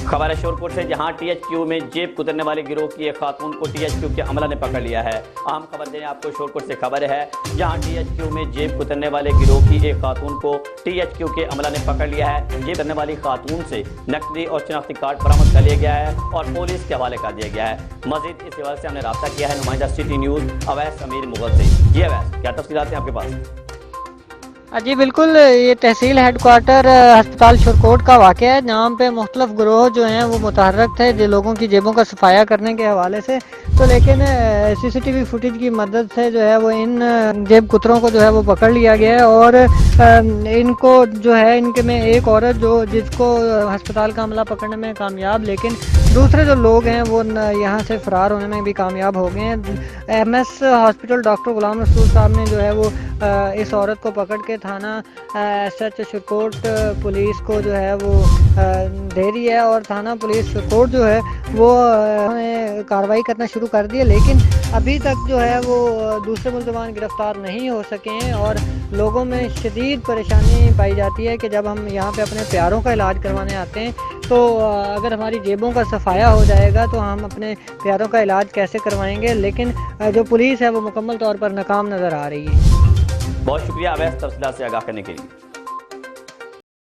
خبر ہے شورکوٹ سے، جہاں ٹی ایچ کیو میں جیب کترنے والے گروہ کی ایک خاتون کو ٹی ایچ کیو کے عملہ نے پکڑ لیا ہے۔ اہم خبر دیں آپ کو، شورکوٹ سے خبر ہے، جہاں ٹی ایچ کیو میں جیب کترنے والے گروہ کی ایک خاتون کو ٹی ایچ کیو کے عملہ نے پکڑ لیا ہے۔ جیب کترنے والی خاتون سے نقدی اور شناختی کارڈ برآمد کر لیا گیا ہے اور پولیس کے حوالے کر دیا گیا ہے۔ مزید اس حوالے سے ہم نے رابطہ کیا ہے نمائندہ سٹی نیوز اویس امیر مغل سے۔ جی اویس، کیا تفصیلات ہیں آپ کے پاس؟ جی بالکل، یہ تحصیل ہیڈ کوارٹر ہسپتال شورکوٹ کا واقعہ ہے، جہاں پہ مختلف گروہ جو ہیں وہ متحرک تھے جو لوگوں کی جیبوں کا صفایا کرنے کے حوالے سے، تو لیکن سی سی ٹی وی فوٹیج کی مدد سے جو ہے وہ ان جیب کتروں کو جو ہے وہ پکڑ لیا گیا ہے، اور ان کو جو ہے ان کے میں ایک عورت جس کو ہسپتال کا عملہ پکڑنے میں کامیاب، لیکن دوسرے جو لوگ ہیں وہ یہاں سے فرار ہونے میں بھی کامیاب ہو گئے ہیں۔ M S hospital doctor Ghulam رسول صاحب نے جو ہے وہ اس عورت کو پکڑ کے تھانہ ایس ایچ شورکوٹ پولیس کو جو ہے وہ دے دی ہے، اور تھانہ پولیس شورکوٹ جو ہے وہ کارروائی کرنا شروع کر دی ہے، لیکن ابھی تک جو ہے وہ دوسرے ملزمان گرفتار نہیں ہو سکے ہیں، اور لوگوں میں شدید پریشانی پائی جاتی ہے کہ جب ہم یہاں پہ اپنے پیاروں کا علاج کروانے آتے ہیں تو اگر ہماری جیبوں کا صفایا ہو جائے گا تو ہم اپنے پیاروں کا علاج کیسے کروائیں گے، لیکن جو پولیس ہے وہ مکمل طور پر ناکام نظر آ رہی ہے۔ بہت شکریہ اویس تفصیلات سے آگاہ کرنے کے لیے۔